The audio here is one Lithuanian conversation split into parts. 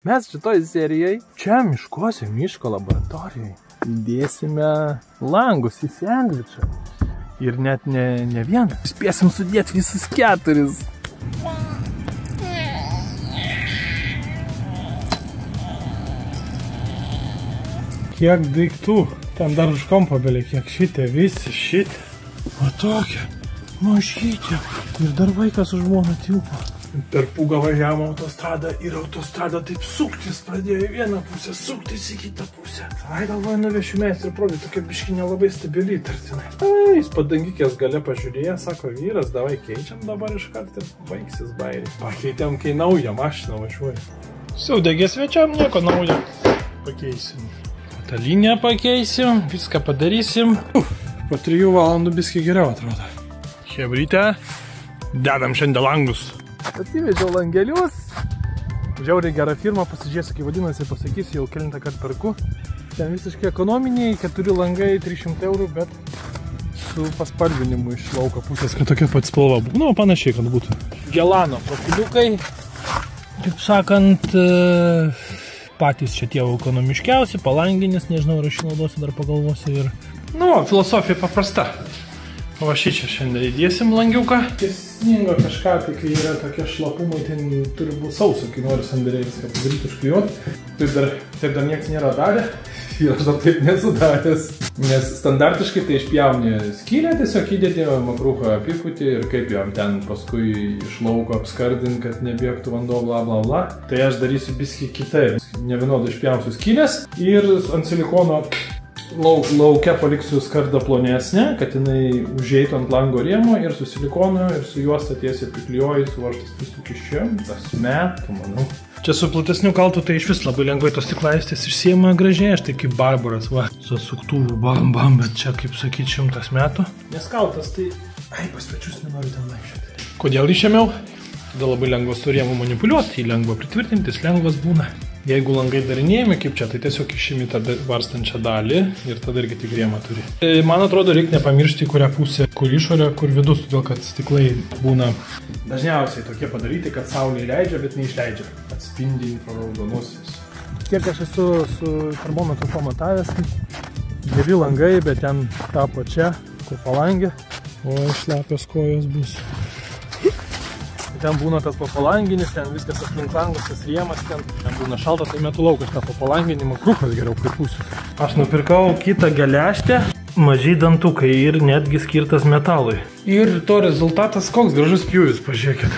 Mes šitoj serijai čia miškuose, miško laboratorijai dėsime langus į sandvičą. Ir net ne vieną. Spėsim sudėti visus 4. Kiek daiktų. Ten dar už kampo belia, kiek šitė, visi šitė. O tokia, mažytė. Ir dar vaikas už žmoną tilpo. Per pūgą važiavom autostradą ir autostrada taip suktis pradėjo į vieną pusę, suktis į kitą pusę. Ai, galvoju, nuvešiu meistrą prodį, tokia biškinė labai stabili tartinai. Ai, jis padangikės gale pažiūrėjo, sako, vyras, davai keičiam dabar iškart ir baigsis bairį. Pakeitėm, kai naują mašiną važiuoja. Saudegė svečiam, nieko naujo. Pakeisim. Ta liniją pakeisim, viską padarysim. Po 3 valandų biskį geriau atrodo. Chebryte, dedam šiandien langus. Atsivežiau langelius. Žiauriai gera firma, pasižiūrėsiu, kaip vadinasi, pasakysiu, jau kelintą kartą perku. Ten visiškai ekonominiai, 4 langai, 300 €, bet su paspalvinimu iš lauko pusės, kad tokia pat spalva būtų. Nu, panašiai, kad būtų. Gelano profiliukai, taip sakant, patys čia tie ekonomiškiausi, palanginis, nežinau, ar aš naudosiu, dar pagalvosiu ir... Nu, filosofija paprasta. O šį čia šiandien įdėsim langiuką. Sningo kažką, tai kai yra tokie šlapumai, ten turi būti sauso, kai nori sandėliai viską padaryti, užklijuoti. Taip dar nieks nėra darę ir aš dar taip nesudaręs. Nes standartiškai tai išpjauni skylę, tiesiog įdėti makruchą apiputį ir kaip jam ten paskui iš lauko apskardint, kad nebėgtų vanduo, bla bla bla. Tai aš darysiu biskį kitaip. Nevienodai išpjausiu skylės ir ant silikono lauke paliksiu skardą plonesnę, kad jinai užeitų ant lango rėmo ir su silikonu ir su juosta tiesiai priklijuoju, suvaržtas visų kiščių. Tas metų, manau. Čia su platesniu kaltu tai iš vis labai lengvai tos stiklaistės išsiema gražiai, aš tai kaip barbaras, va, su suktuvų bam bam, bet čia kaip sakyt 100 metų. Nes kaltas tai, ai, pas pečius nenoriu ten vaikščioti. Kodėl išėmiau? Tada labai lengva su rėmu manipuliuoti, jį lengva pritvirtinti, jis lengvas būna. Jeigu langai darinėjami kaip čia, tai tiesiog išimi tą varstančią dalį ir tada irgi tik rėmą turi. Man atrodo, reikia nepamiršti, kurią pusę, kur išorė, kur vidus, todėl kad stiklai būna dažniausiai tokie padaryti, kad saulė leidžia, bet neišleidžia. Atspindi infraraudonuosius. Kiek aš esu su termometru pamatavęs, geri langai, bet ten tapo čia, kur palangė, o šlapios kojos bus. Ten būna tas papalanginis, ten viskas aplink langus, tas rėmas, ten būna šalta, tai metu laukas tą papalanginimą, krukas geriau pripūsiu. Aš nupirkau kitą geležtę, maži dantukai ir netgi skirtas metalui. Ir to rezultatas koks gražus pjūvis, pažiūrėkit.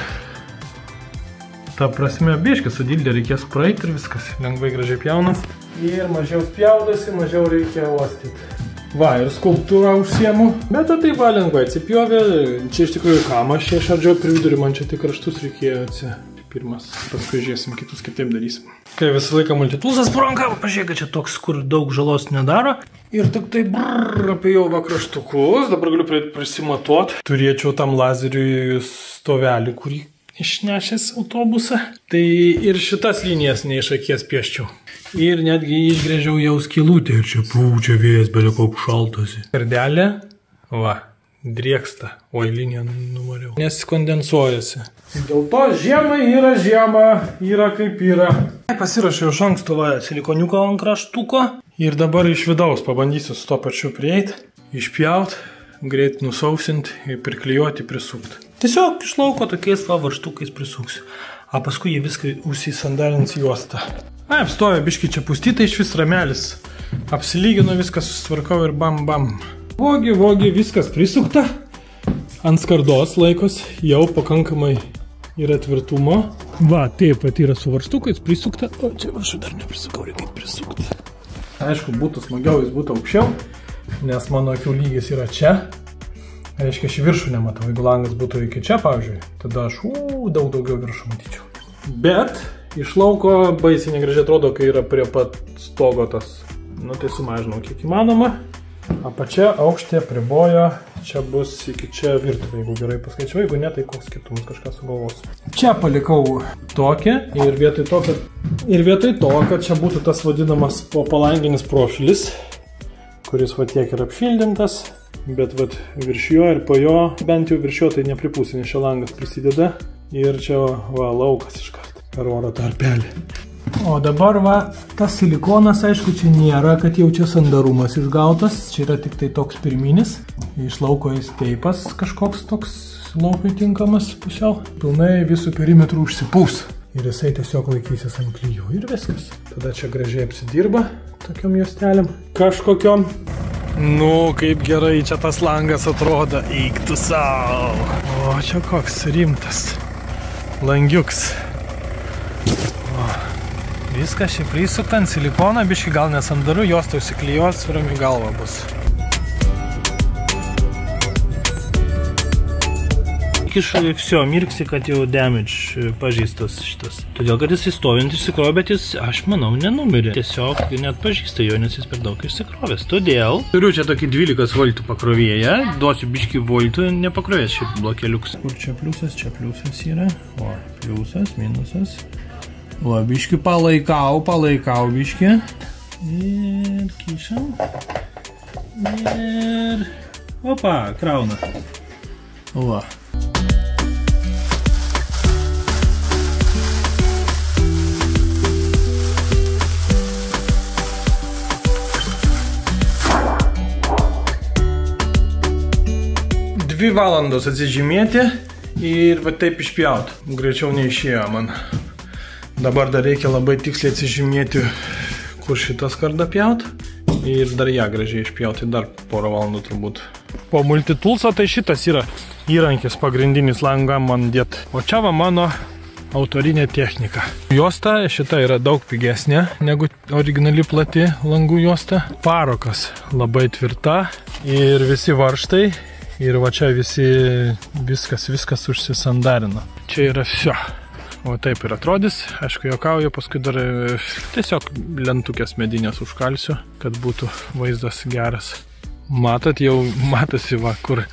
Ta prasme, biškį su dildė reikės praeiti ir viskas, lengvai gražiai pjaunas. Ir mažiau spjaudasi, mažiau reikia uostyti. Va, ir skulptūrą užsiemu, bet tai va lengvai atsipjovė, čia iš tikrųjų kamas, čia išardžiau per vidurį, man čia tik kraštus reikėjo pirmas, paskui žiūrėsim kitus, kaip taip darysim. Kai visą laiką multitulsas po ranką, pažiūrėk, čia toks, kur daug žalos nedaro. Ir tik tai apėjau va kraštukus, dabar galiu prisimatuoti. Turėčiau tam lazeriui stovelį, kurį išnešęs autobusą. Tai ir šitas linijas ne iš akies pieščiau. Ir netgi išgrėžiau jau skylutę ir čia pūčia vėjas, belia kaip šaltosi. Kardelė, va, drieksta, oi liniją numariau, nes kondensuojasi. Dėl to žiemai yra žiema, yra kaip yra. Pasirašiau iš anksto silikoniuką ant kraštuko ir dabar iš vidaus pabandysiu su to pačiu prieiti, išpjaut, greit nusausinti ir priklijuoti, prisukti. Tiesiog iš lauko tokiais varžtukais prisuksiu. O paskui jie viską užsisandalins juostą. Apstovė biškį čia pustytai, iš vis ramelis. Apsilygino, viską susitvarkau ir bam bam. Vogi, viskas prisukta. Ant skardos laikos jau pakankamai yra tvirtumo. Va, taip pat yra su varžtukais prisukta. O čia aš dar neprisukau, reikia prisukti. Aišku, būtų smagiau, jis būtų aukščiau, nes mano akių lygis yra čia. Reiškia, aš viršų nematau. Jeigu langas būtų iki čia, pavyzdžiui, tada aš daug daugiau viršų matyčiau. Bet iš lauko baisiai negražiai atrodo, kai yra prie pat stogo tas. Nu, tai sumažinau kiek įmanoma. Apačia aukštė pribojo. Čia bus iki čia virtuvė, jeigu gerai paskaičiau. Jeigu ne, tai koks skirtumas, kažką sugalvosiu. Čia palikau tokią ir vietoj to, kad čia būtų tas vadinamas palanginis profilis, kuris va tiek yra apšildintas. Bet vat virš jo ir po jo, bent jau virš jo tai nepripūsi, nes čia langas prisideda. Ir čia va laukas iškart per oro tarpelį. O dabar va, tas silikonas, aišku, čia nėra, kad jau čia sandarumas išgautas, čia yra tik tai toks pirminis. Iš lauko jis teipas kažkoks toks laukui tinkamas pusiau. Pilnai visų perimetrų užsipūs. Ir jisai tiesiog laikysis ant klijų ir viskas. Tada čia gražiai apsidirba tokiom juostelėm kažkokiom. Nu, kaip gerai čia tas langas atrodo, eik tu sau. O čia koks rimtas langiuks. Viskas šiaip prisukta ant silikoną, biškai gal nesandaru, jos tai užsiklijos, rami galva bus. Iš viso mirksi, kad jau damage pažįstas šitas. Todėl, kad jis įstovint išsikrovė, bet jis, aš manau, nenumirė. Tiesiog net pažįsta jo, nes jis per daug išsikrovęs. Todėl turiu čia tokį 12 voltų pakrovėją, duosiu biškį voltų, nepakrovės šiaip blokeliuks. Kur čia pliusas yra? O, pliusas, minusas. O, biškį palaikau biškį. Ir kišam. Ir... Opa, krauna. O. Dvi valandos atsižymėti ir va taip išpjaut. Greičiau neišėjo man. Dabar dar reikia labai tiksliai atsižymėti, kur šitas kardą pjaut. Ir dar ją gražiai išpjauti, dar porą valandų turbūt. Po multitoolso tai šitas yra įrankis pagrindinis langam man dėt. O čia va mano autorinė technika. Juosta šita yra daug pigesnė negu originali plati langų juosta. Parokas labai tvirta ir visi varžtai. Ir va čia viskas užsisandarino. Čia yra vsio. O taip ir atrodys. Aišku, juokauju, paskui dar tiesiog lentukės medinės užkalsiu, kad būtų vaizdas geras. Matot, jau matosi va, kur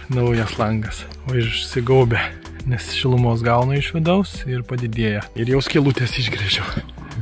naujas langas. O išsigaubė, nes šilumos gauna iš vidaus ir padidėja. Ir jau skylutės išgrėžiau.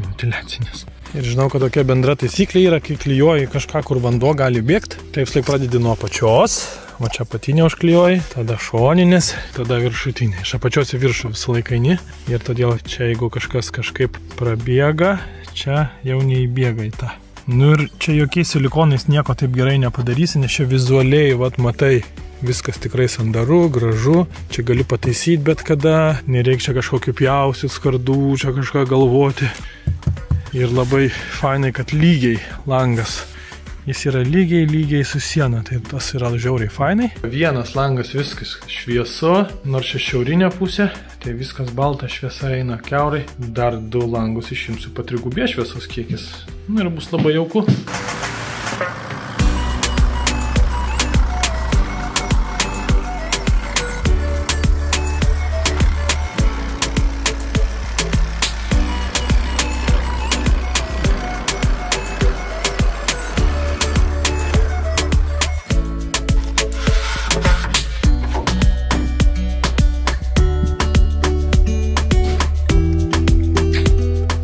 Ventiliacinės. Ir žinau, kad tokia bendra taisyklė yra, kai klijuoji kažką, kur vanduo gali bėgti. Taip pradedi nuo apačios. Va čia apatinė užklijuoji, tada šoninės, tada viršutinė. Iš apačios į viršų visą laiką eini. Ir todėl čia, jeigu kažkas kažkaip prabėga, čia jau neįbėga į tą. Nu ir čia jokiais silikonais nieko taip gerai nepadarysi, nes čia vizualiai, vat matai, viskas tikrai sandaru, gražu. Čia gali pataisyti bet kada, nereikia čia kažkokių pjaustyt skardų, čia kažką galvoti. Ir labai fainai, kad lygiai langas. Jis yra lygiai su siena, tai tas yra žiauriai fainai. Vienas langas viskas šviesu, nors čia šiaurinė pusė, tai viskas balta, šviesa eina kiaurai. Dar 2 langus išimsiu patrigubė šviesos kiekis. Nu ir bus labai jauku.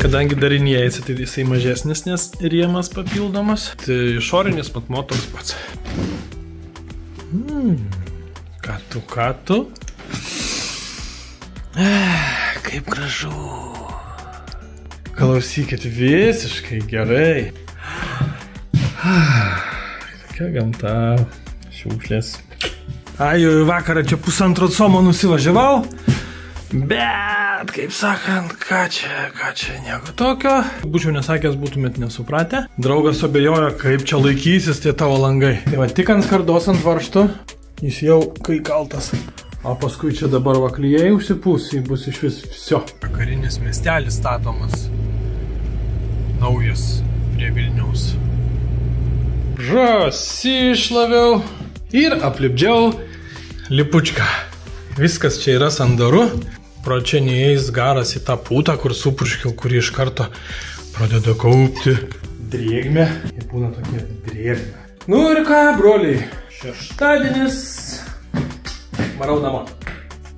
Kadangi darinėjasi, tai jisai mažesnis, nes rėmas papildomas. Tai išorinis matmuo toks pats. Ką tu? Kaip gražu. Klausykit, visiškai gerai. Tokia gamta. Šiukšlės. Ai, vakarą čia 1,5 como nusivažiavau. Bet, kaip sakant, ką čia nieko tokio. Būčiau nesakęs, būtumėt nesupratę. Draugas abejojo, kaip čia laikysis tie tavo langai. Tai va, tik ant skardos ant varžtų, jis jau kai kaltas. O paskui čia dabar va klijai užsipūs, jį bus iš viso. Karinis miestelis statomas. Naujas prie Vilniaus. Išlaviau ir aplipdžiau lipučką. Viskas čia yra sandaru. Pro čia neįeis garas į tą pūtą, kur supurškiau, kurį iš karto pradeda kaupti drėgmę. Jie būna tokie drėgmę. Nu ir ką, broliai, šeštadienis. Varau namo.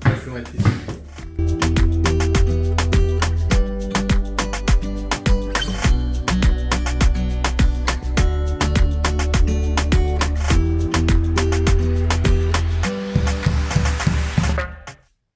Pasimatys.